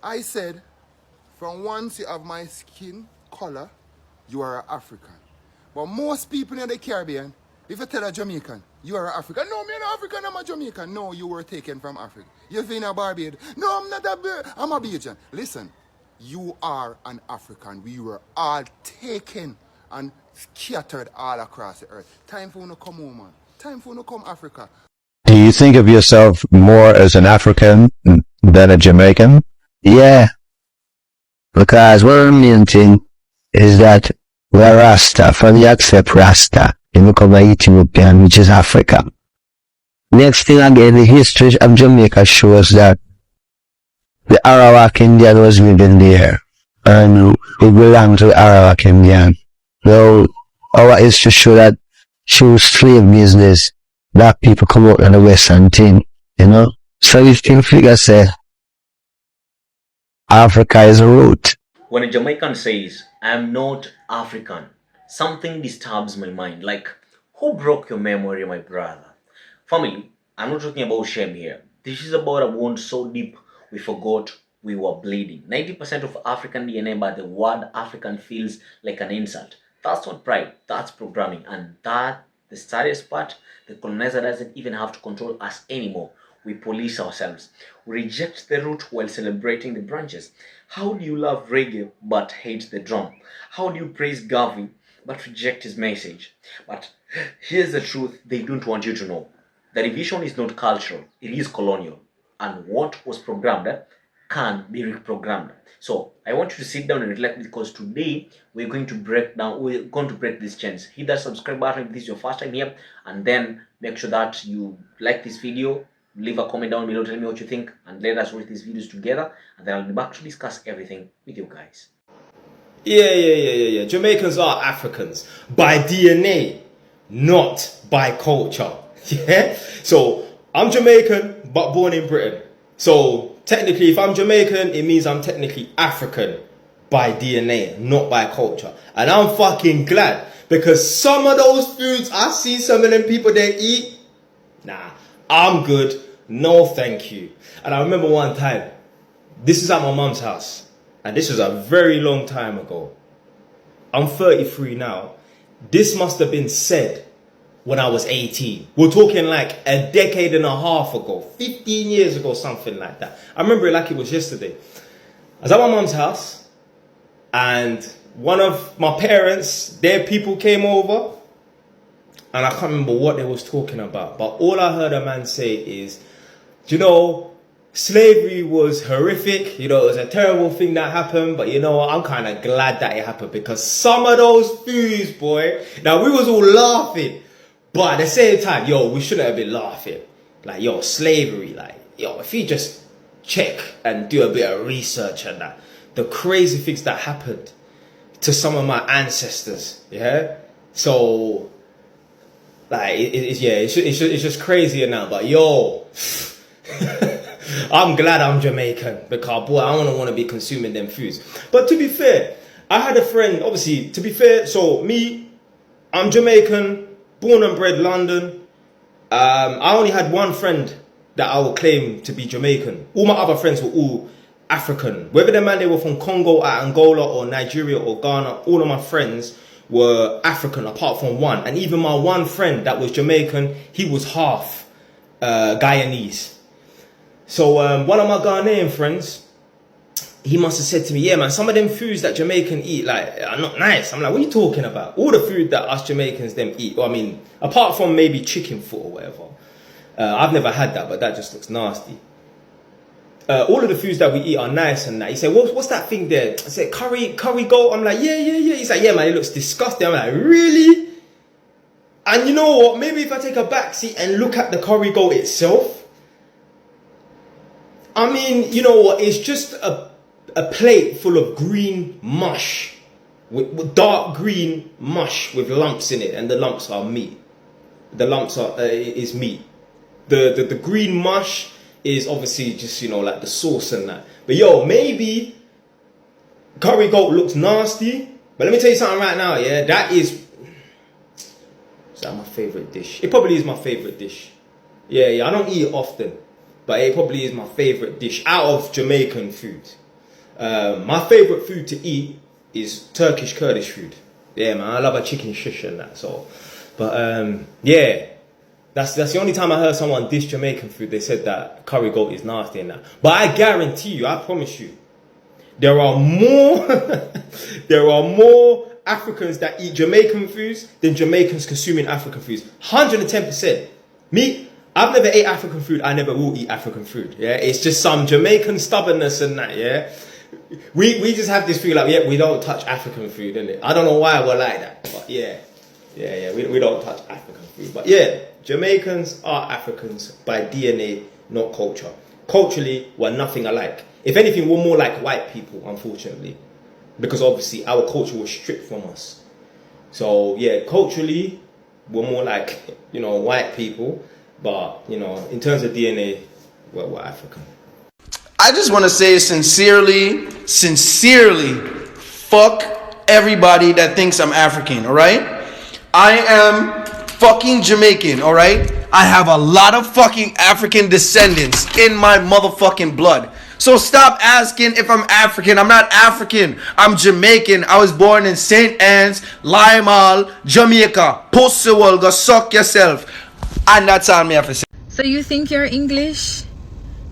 I said, from once you have my skin color, you are an African. But most people in the Caribbean, if you tell a Jamaican, you are an African. No, me not African, I'm a Jamaican. No, you were taken from Africa. You've been a Barbados. No, I'm not I'm a Bajan. Listen, you are an African. We were all taken and scattered all across the earth. Time for you to come home, man. Time for you to come Africa. Do you think of yourself more as an African than a Jamaican? Yeah. Because one of the main thing is that we're Rasta. From you accept Rasta, you become an Ethiopian, which is Africa. Next thing again, the history of Jamaica shows that the Arawak Indian was living there, and it belonged to the Arawak Indian. Now, our history show that through slave business, black people come out on the western thing, you know. So we still figure say Africa is a root. When a Jamaican says, I am not African, something disturbs my mind. Like, who broke your memory, my brother? Family, I'm not talking about shame here. This is about a wound so deep we forgot we were bleeding. 90% of African DNA, but the word African feels like an insult. That's not pride, that's programming. And that, the saddest part, the colonizer doesn't even have to control us anymore. We police ourselves. We reject the root while celebrating the branches. How do you love reggae but hate the drum? How do you praise Garvey but reject his message? But here's the truth they don't want you to know. The division is not cultural, it is colonial. And what was programmed can be reprogrammed. So I want you to sit down and reflect, because today we're going to break this chains. Hit that subscribe button if this is your first time here, and then make sure that you like this video. Leave a comment down below, tell me what you think, and let us watch these videos together, and then I'll be back to discuss everything with you guys. Yeah. Jamaicans are Africans by DNA, not by culture. Yeah? So, I'm Jamaican, but born in Britain. So, technically, if I'm Jamaican, it means I'm technically African by DNA, not by culture. And I'm fucking glad, because some of those foods, I see some of them people they eat, nah, I'm good, no thank you. And I remember one time, this is at my mum's house, and this was a very long time ago. I'm 33 now. This must have been said when I was 18. We're talking like a decade and a half ago, 15 years ago, something like that. I remember it like it was yesterday. I was at my mum's house, and one of my parents, their people came over, and I can't remember what they was talking about, but all I heard a man say is, you know, slavery was horrific, you know, it was a terrible thing that happened, but you know what, I'm kind of glad that it happened, because some of those foods, boy, now we was all laughing, but at the same time, yo, we shouldn't have been laughing. Like, yo, slavery, like, yo, if you just check and do a bit of research on that, the crazy things that happened to some of my ancestors, yeah? So, like, it's just crazy now, but yo, I'm glad I'm Jamaican, because boy, I don't want to be consuming them foods. But to be fair, I had a friend, obviously, to be fair, so me, I'm Jamaican, born and bred London. I only had one friend that I would claim to be Jamaican. All my other friends were all African. Whether they were from Congo, Angola, or Nigeria, or Ghana, all of my friends were African apart from one. And even my one friend that was Jamaican, he was half Guyanese. So one of my Ghanaian friends, he must have said to me, yeah man, some of them foods that Jamaican eat like are not nice. I'm like, what are you talking about? All the food that us Jamaicans them eat, I mean, apart from maybe chicken foot or whatever. I've never had that, but that just looks nasty. All of the foods that we eat are nice and that. He said, what's that thing there? I said, curry goat. I'm like, yeah. He's like, yeah man, it looks disgusting. I'm like, really? And you know what? Maybe if I take a back seat and look at the curry goat itself, I mean, you know what? It's just a plate full of green mush, with dark green mush with lumps in it, and the lumps are meat. The lumps is meat. The green mush is obviously just, you know, like the sauce and that. But yo, maybe curry goat looks nasty, but let me tell you something right now, yeah, that is my favorite dish. It probably is my favorite dish. Yeah, I don't eat it often, but it probably is my favorite dish out of Jamaican food. My favourite food to eat is Turkish Kurdish food. Yeah, man, I love a chicken shish and that. So, but yeah, that's the only time I heard someone dish Jamaican food. They said that curry goat is nasty and that. But I guarantee you, I promise you, there are more Africans that eat Jamaican foods than Jamaicans consuming African foods. 110%. Me, I've never ate African food. I never will eat African food. Yeah, it's just some Jamaican stubbornness and that. Yeah, we just have this feel like, yeah, we don't touch African food, innit? I don't know why we're like that, but yeah, we don't touch African food. But yeah, Jamaicans are Africans by DNA, not culture. Culturally, we're nothing alike. If anything, we're more like white people, unfortunately, because obviously our culture was stripped from us. So yeah, culturally, we're more like, you know, white people, but you know, in terms of DNA, we're African. I just want to say sincerely, fuck everybody that thinks I'm African, alright? I am fucking Jamaican, alright? I have a lot of fucking African descendants in my motherfucking blood. So stop asking if I'm African. I'm not African. I'm Jamaican. I was born in St. Anne's, Limal, Jamaica. Pussy will go suck yourself. And that's all me have to say. So you think you're English?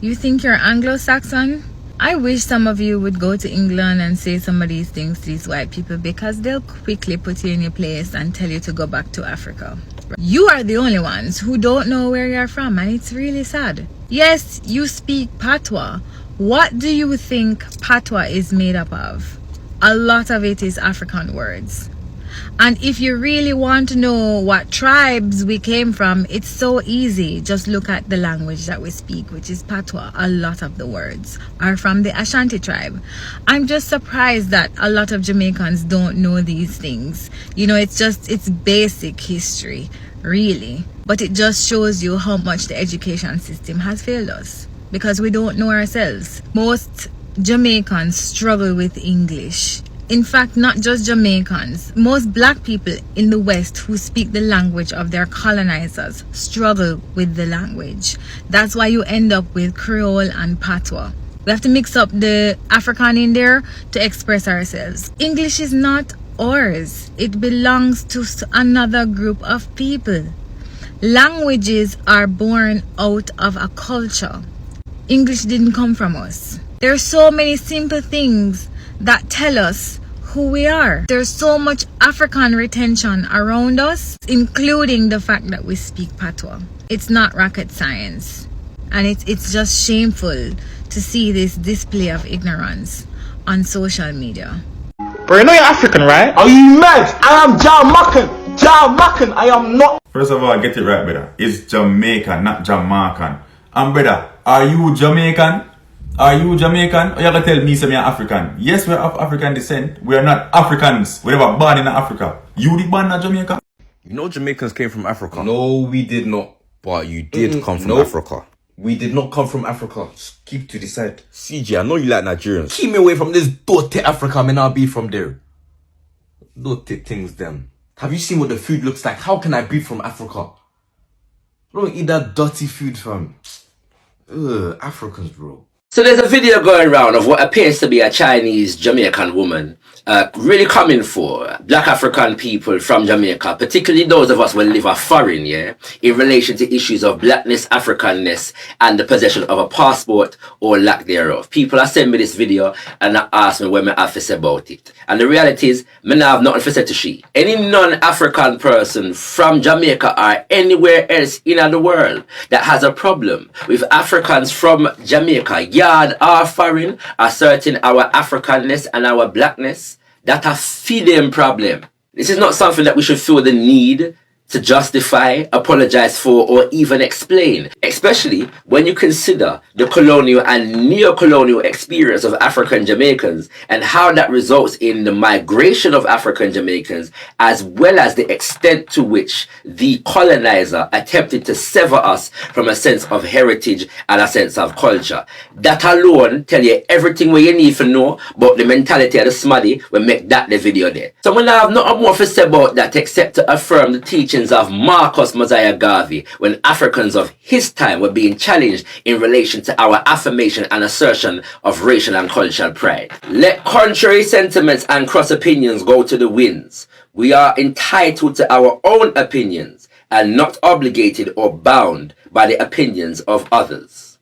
You think you're Anglo-Saxon? I wish some of you would go to England and say some of these things to these white people, because they'll quickly put you in your place and tell you to go back to Africa. You are the only ones who don't know where you're from, and it's really sad. Yes, you speak Patois. What do you think Patois is made up of? A lot of it is African words. And if you really want to know what tribes we came from, it's so easy. Just look at the language that we speak, which is Patois. A lot of the words are from the Ashanti tribe. I'm just surprised that a lot of Jamaicans don't know these things. You know, it's basic history, really. But it just shows you how much the education system has failed us, because we don't know ourselves. Most Jamaicans struggle with English. In fact, not just Jamaicans. Most black people in the West who speak the language of their colonizers struggle with the language. That's why you end up with Creole and Patois. We have to mix up the African in there to express ourselves. English is not ours. It belongs to another group of people. Languages are born out of a culture. English didn't come from us. There are so many simple things that tell us who we are. There's so much African retention around us, including the fact that we speak Patois. It's not rocket science, and it's just shameful to see this display of ignorance on social media. Bro, you know you're African, right? Are you mad? I am Jamaican. I am not. First of all, get it right, brother. It's Jamaican, not Jamaican. And brother, are you Jamaican? Are you Jamaican? Or you gonna tell me some you're African? Yes, we're of African descent. We are not Africans. We never born in Africa. You the born in Jamaica? You know Jamaicans came from Africa. No, we did not. But you did come from no, Africa. We did not come from Africa. Just keep to the side. CJ, I know you like Nigerians. Keep me away from this dirty Africa, man. I'll be from there. Dirty things, them. Have you seen what the food looks like? How can I be from Africa? Don't eat that dirty food, fam. Ugh, Africans, bro. So there's a video going around of what appears to be a Chinese Jamaican woman really coming for black African people from Jamaica, particularly those of us who live a foreign, yeah, in relation to issues of blackness, Africanness, and the possession of a passport or lack thereof. People are sending me this video and ask me what I have to say about it. And the reality is, I have nothing to say to she. Any non-African person from Jamaica or anywhere else in the world that has a problem with Africans from Jamaica, yard or foreign, asserting our Africanness and our blackness, that a feeding problem. This is not something that we should feel the need to justify, apologize for, or even explain, especially when you consider the colonial and neo-colonial experience of African Jamaicans and how that results in the migration of African Jamaicans, as well as the extent to which the colonizer attempted to sever us from a sense of heritage and a sense of culture. That alone tell you everything what you need to know about the mentality of the smaddy will make that the video there. So I have nothing more to say about that except to affirm the teachings writings of Marcus Garvey when Africans of his time were being challenged in relation to our affirmation and assertion of racial and cultural pride. Let contrary sentiments and cross opinions go to the winds. We are entitled to our own opinions and not obligated or bound by the opinions of others.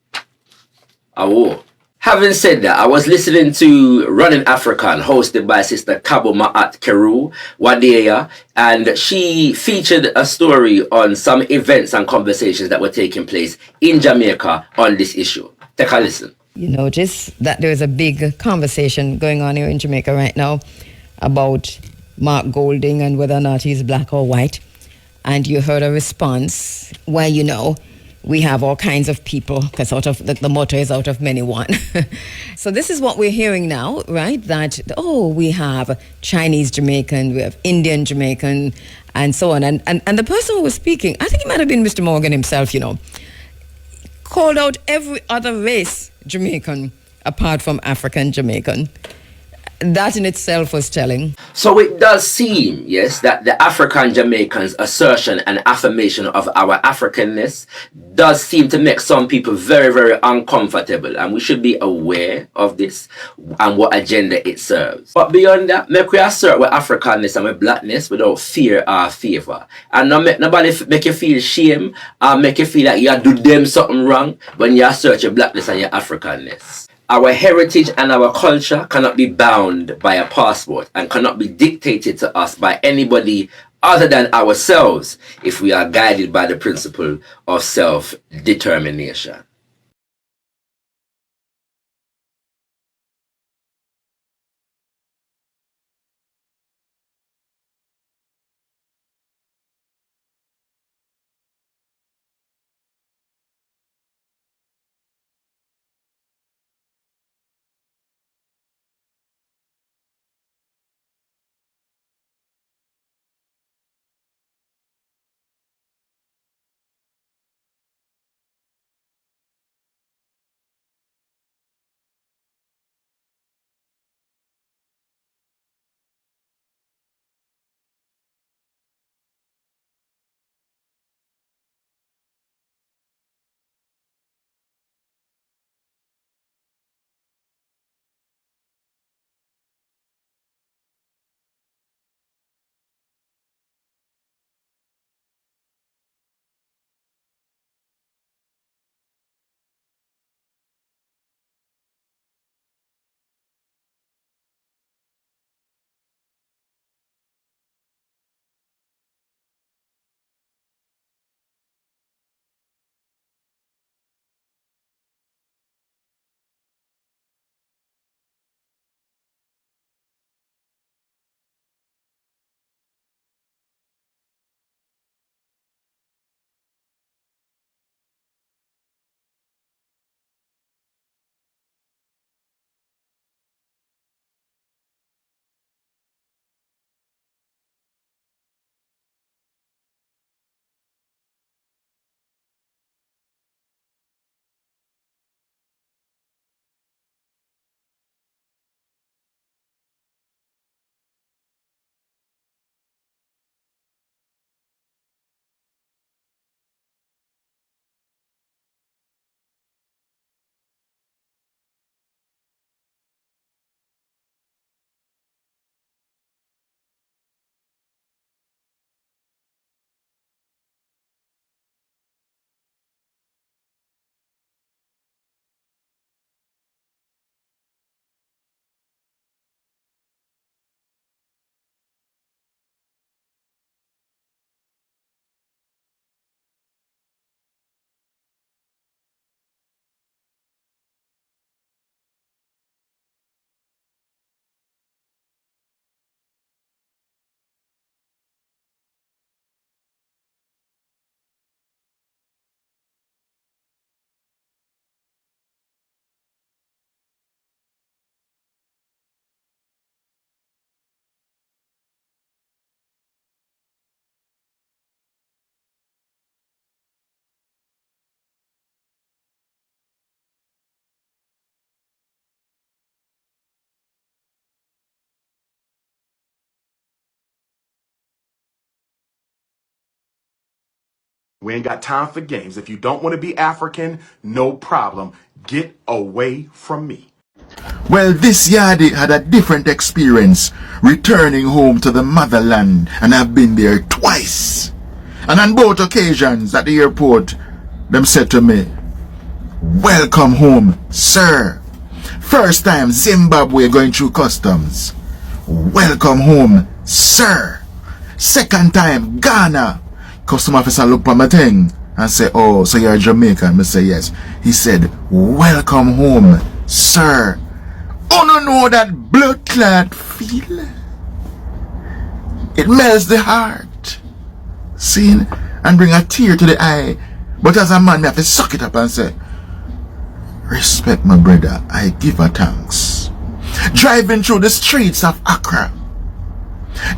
Awo. Having said that, I was listening to Running African, hosted by Sister Kabo Ma'at Keru Wadeya, and she featured a story on some events and conversations that were taking place in Jamaica on this issue. Take a listen. You notice that there is a big conversation going on here in Jamaica right now about Mark Golding and whether or not he's black or white. And you heard a response where, you know, we have all kinds of people, because out of the motto is out of many one. So this is what we're hearing now, right? That, we have Chinese Jamaican, we have Indian Jamaican, and so on. And the person who was speaking, I think it might have been Mr. Morgan himself, you know, called out every other race Jamaican apart from African Jamaican. That in itself was telling. So it does seem, yes, that the African Jamaicans' assertion and affirmation of our Africanness does seem to make some people very, very uncomfortable. And we should be aware of this and what agenda it serves. But beyond that, make we assert our Africanness and our blackness without fear or favor. And not make nobody make you feel shame or make you feel like you do them something wrong when you assert your blackness and your Africanness. Our heritage and our culture cannot be bound by a passport and cannot be dictated to us by anybody other than ourselves if we are guided by the principle of self-determination. We ain't got time for games. If you don't want to be African, no problem. Get away from me. Well, this yardie had a different experience returning home to the motherland, and I've been there twice. And on both occasions at the airport, them said to me, "Welcome home, sir." First time Zimbabwe going through customs. "Welcome home, sir." Second time Ghana. Custom officer look at my thing and say, "Oh, so you're Jamaican?" I say, "Yes." He said, "Welcome home, sir." Oh, no, know that blood clot feel? It melts the heart. See? And bring a tear to the eye. But as a man, I have to suck it up and say, "Respect my brother, I give her thanks." Driving through the streets of Accra,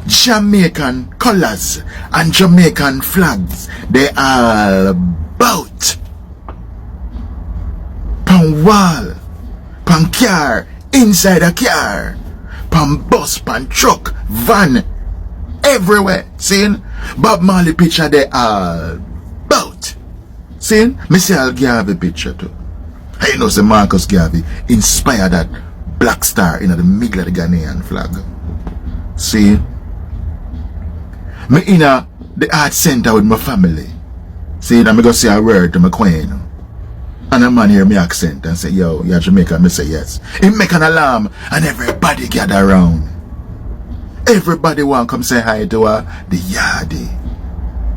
Jamaican colors and Jamaican flags, they all bout. Pan wall, pan car, inside a car, pan bus, pan truck, van, everywhere. See? Bob Marley picture, they all bout. See? Me see Al Garvey picture too. I know say Marcus Garvey inspired that black star in the middle of the Ghanaian flag. See? Me in the art center with my family. See? And I go say a word to my queen. And a man hear me accent and say, "Yo, you're Jamaican?" Me say, "Yes." He make an alarm and everybody gather around. Everybody want come say hi to her, the yardie.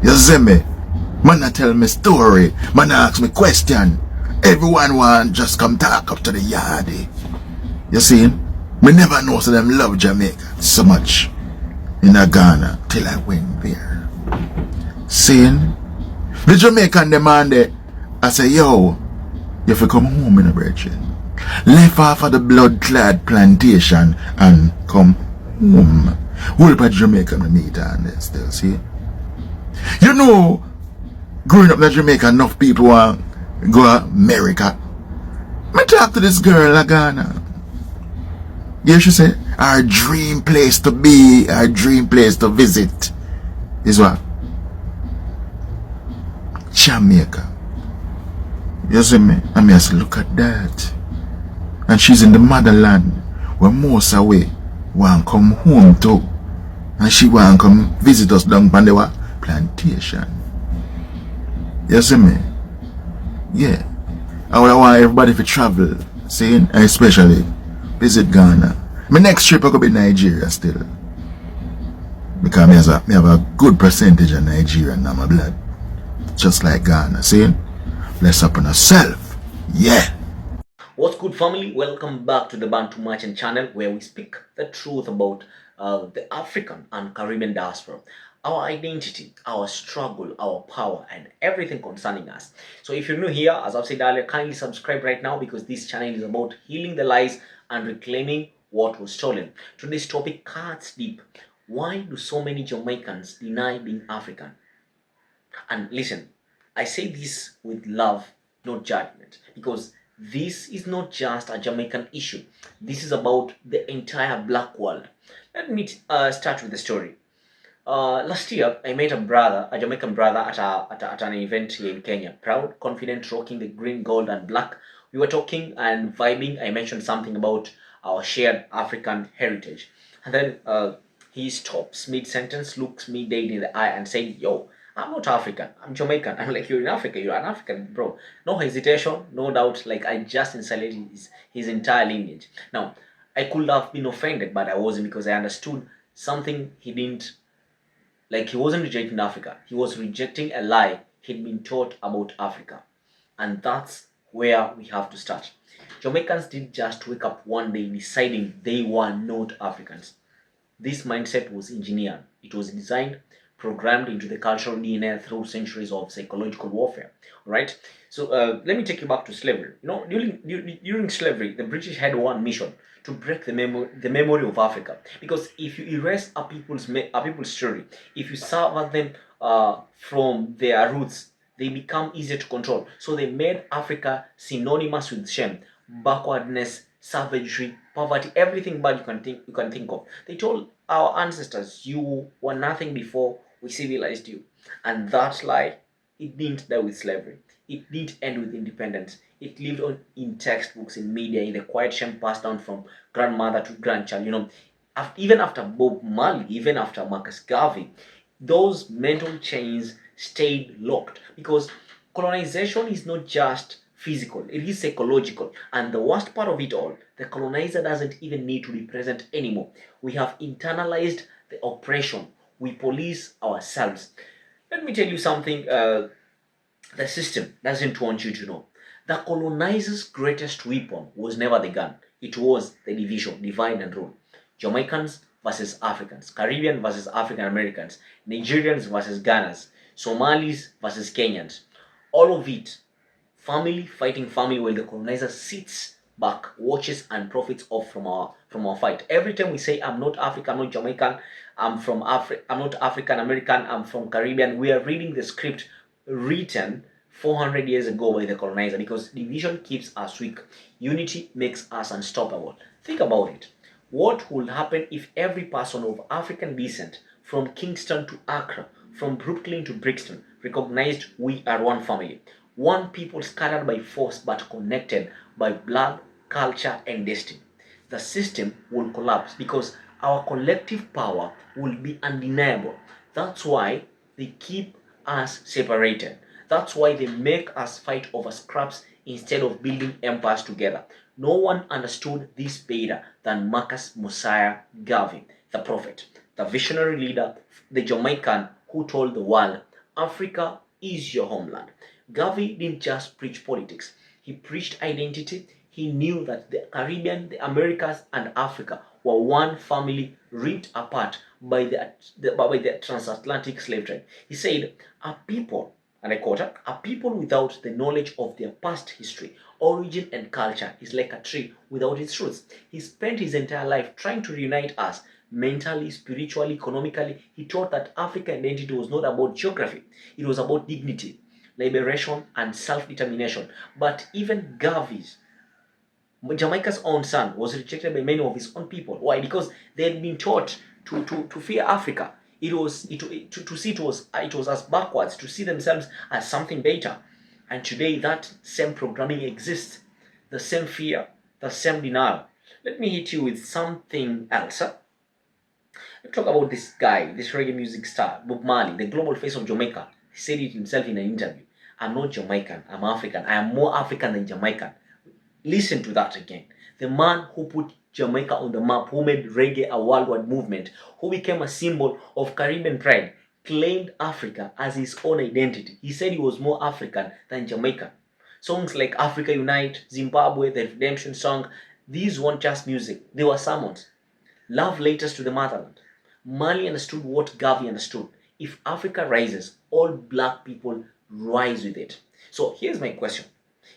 You see me? Man a tell me story. Man a ask me question. Everyone want just come talk up to the yardie. You see? Me never know so them love Jamaica so much in a Ghana till I went there. See? The Jamaican demanded, I say, "Yo, you have to come home in a brethren. Left off of the blood-clad plantation and come home." Whole about Jamaica me meet and then still, see? You know, growing up in Jamaica, enough people want go to America. Me talk to this girl in Ghana. Yeah, she said, our dream place to be, our dream place to visit is what? Jamaica. You see me? I mean, I say, look at that. And she's in the motherland where most away want come home too. And she want come visit us down by the plantation. You see me? Yeah. I would want everybody to travel, see? And especially visit Ghana. My next trip I could be Nigeria still. Because me have a good percentage of Nigerian in my blood. Just like Ghana, see? Bless up on ourselves. Yeah. What's good, family? Welcome back to the Bantu Merchant channel, where we speak the truth about the African and Caribbean diaspora, our identity, our struggle, our power, and everything concerning us. So if you're new here, as I've said earlier, kindly subscribe right now, because this channel is about healing the lies and reclaiming what was stolen. Today's topic cuts deep. Why do so many Jamaicans deny being African? And listen, I say this with love, not judgment, because this is not just a Jamaican issue. This is about the entire black world. Let me start with the story. Last year, I met a Jamaican brother at an event here in Kenya. Proud, confident, rocking the green, gold, and black. We were talking and vibing. I mentioned something about our shared African heritage. And then he stops mid-sentence, looks me dead in the eye and said, "Yo, I'm not African, I'm Jamaican." I'm like, "You're in Africa, you're an African, bro." No hesitation, no doubt, like I just insulated his entire lineage. Now, I could have been offended, but I wasn't, because I understood something he didn't, like he wasn't rejecting Africa. He was rejecting a lie he'd been taught about Africa. And that's where we have to start. Jamaicans didn't just wake up one day deciding they were not Africans. This mindset was engineered. It was designed, programmed into the cultural DNA through centuries of psychological warfare. Right? So let me take you back to slavery. You know, during slavery, the British had one mission: to break the memory of Africa. Because if you erase a people's story, if you sever them from their roots, they become easier to control. So they made Africa synonymous with shame, backwardness, savagery, poverty, everything bad you can think of. They told our ancestors, "You were nothing before we civilized you." And that lie It didn't die with slavery. It didn't end with independence. It lived on in textbooks, in media, in the quiet shame passed down from grandmother to grandchild. Even after Bob Marley, even after Marcus Garvey, those mental chains stayed locked because colonization is not just physical, it is psychological. And the worst part of it all, the colonizer doesn't even need to be present anymore. We have internalized the oppression. We police ourselves. Let me tell you something the system doesn't want you to know. The colonizer's greatest weapon was never the gun. It was the division, divide and rule. Jamaicans versus Africans, Caribbean versus African Americans, Nigerians versus Ghanaians, Somalis versus Kenyans. All of it, family fighting family, while the colonizer sits back, watches and profits off from our fight. Every time we say, I'm not African, I'm not Jamaican, I'm not African American, I'm from Caribbean, we are reading the script written 400 years ago by the colonizer, because division keeps us weak. Unity makes us unstoppable. Think about it. What would happen if every person of African descent, from Kingston to Accra, from Brooklyn to Brixton, recognized we are one family? One people scattered by force but connected by blood, culture, and destiny. The system will collapse because our collective power will be undeniable. That's why they keep us separated. That's why they make us fight over scraps instead of building empires together. No one understood this better than Marcus Mosiah Garvey, the prophet, the visionary leader, the Jamaican who told the world, Africa is your homeland. Garvey didn't just preach politics. He preached identity. He knew that the Caribbean, the Americas, and Africa were one family ripped apart by the transatlantic slave trade. He said, a people, and I quote, a people without the knowledge of their past history, origin, and culture is like a tree without its roots. He spent his entire life trying to reunite us mentally, spiritually, economically. He taught that African identity was not about geography. It was about dignity, liberation, and self-determination. But even Garvey's, Jamaica's own son, was rejected by many of his own people. Why? Because they had been taught to fear Africa. It was as backwards, to see themselves as something better. And today that same programming exists. The same fear, the same denial. Let me hit you with something else. Let's talk about this guy, this reggae music star, Bob Marley, the global face of Jamaica. He said it himself in an interview. I'm not Jamaican, I'm African. I am more African than Jamaican. Listen to that again. The man who put Jamaica on the map, who made reggae a worldwide movement, who became a symbol of Caribbean pride, claimed Africa as his own identity. He said he was more African than Jamaican. Songs like Africa Unite, Zimbabwe, the Redemption Song, these weren't just music, they were sermons. Love letters to the motherland. Marley understood what Garvey understood. If Africa rises, all black people rise with it. So here's my question.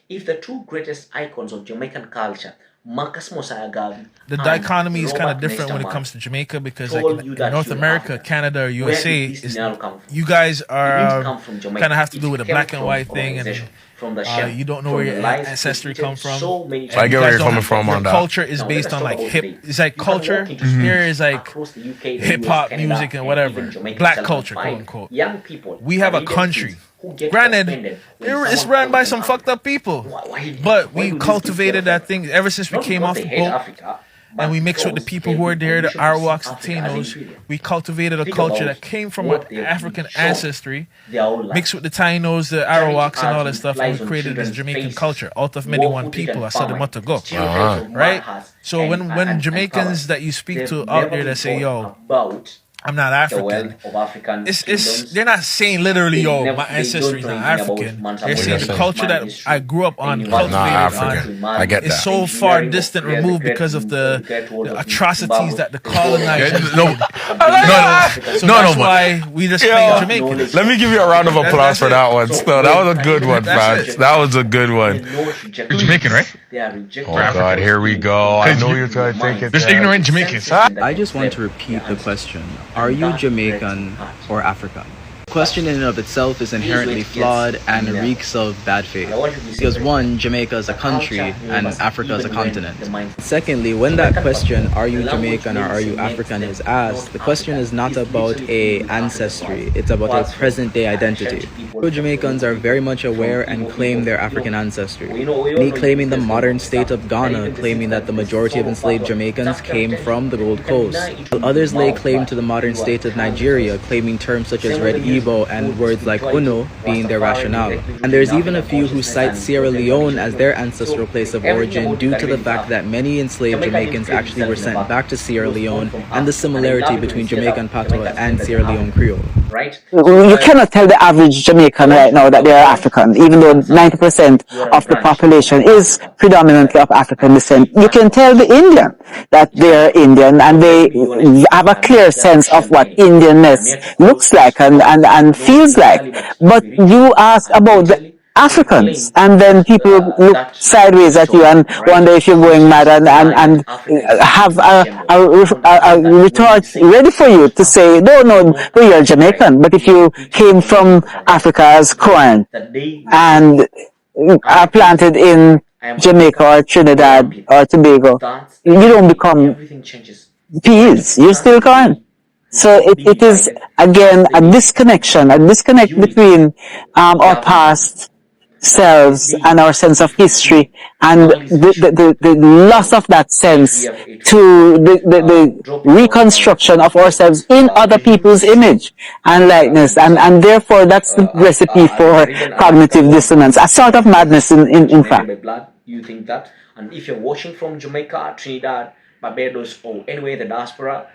If the two greatest icons of Jamaican culture, Marcus Mosiah Garvey, the dichotomy is kind of different when it comes to Jamaica, because like in North America, Canada, or USA, you guys are kind of have to do with a black and white thing, and you don't know where your ancestry come from. So I get where you're coming from on that. Culture is based on like it's like culture. Here is like hip hop music and whatever, black culture, quote unquote. We have a country. Granted, it's run by some fucked up people, but we cultivated that thing ever since we came off the boat, and we mixed with the people who are there, the Arawaks, the Tainos. We cultivated a culture that came from our African ancestry, mixed with the Tainos, the Arawaks, and all that stuff, and we created this Jamaican culture out of many one people. I said a month ago, right? So when Jamaicans that you speak to out there that say, yo, I'm not African. They're not saying literally, yo, my ancestry is not African. They're saying the culture that I grew up on, cultivated on, I get that. is so far distant removed because of the atrocities that the colonizers did. So that's why we just claim Jamaican. Let me give you a round of applause for that one. Still, that was a good one, man. That was a good one. You're Jamaican, right? Oh God, here we go. I know you're trying to take it. There's ignorant Jamaicans. I just want to repeat the question. Are you Jamaican or African? question in and of itself is inherently flawed and reeks of bad faith. Because one, Jamaica is a country and Africa is a continent. Secondly, when that question, are you Jamaican or are you African, is asked, the question is not about a ancestry, it's about a present day identity. Jamaicans are very much aware and claim their African ancestry. Me claiming the modern state of Ghana, claiming that the majority of enslaved Jamaicans came from the Gold Coast. While others lay claim to the modern state of Nigeria, claiming terms such as Red Igbo and words like Uno being their rationale. And there's even a few who cite Sierra Leone as their ancestral place of origin due to the fact that many enslaved Jamaicans actually were sent back to Sierra Leone and the similarity between Jamaican Patois and Sierra Leone Creole. Right? You cannot tell the average Jamaican right now that they are African, even though 90% of the population is predominantly of African descent. You can tell the Indian that they are Indian, and they have a clear sense of what Indianness looks like and feels like. But you ask about the Africans, and then people look sideways at you and wonder if you're going mad, and have a retort ready for you to say, no, you're Jamaican. But if you came from Africa as corn and are planted in Jamaica or Trinidad or Tobago, you don't become peas. You're still corn. So it is, again, a disconnect between our past selves and our sense of history, and the loss of that sense to the reconstruction of ourselves in other people's image and likeness, and therefore that's the recipe for cognitive dissonance, a sort of madness in fact. You think that? And if you're watching from Jamaica, Trinidad, Barbados, or anywhere in the diaspora,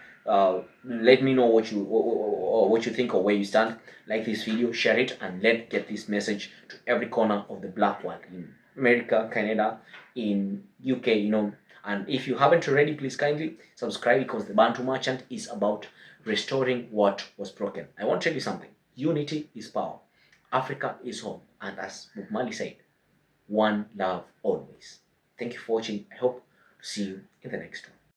let me know what you think or where you stand. Like this video, share it, and let's get this message to every corner of the black world, in America, Canada, in UK, and if you haven't already, please kindly subscribe, because the Bantu Merchant is about restoring what was broken. I want to tell you something. Unity is power. Africa is home, and as Bob Marley said, one love always. Thank you for watching. I hope to see you in the next one.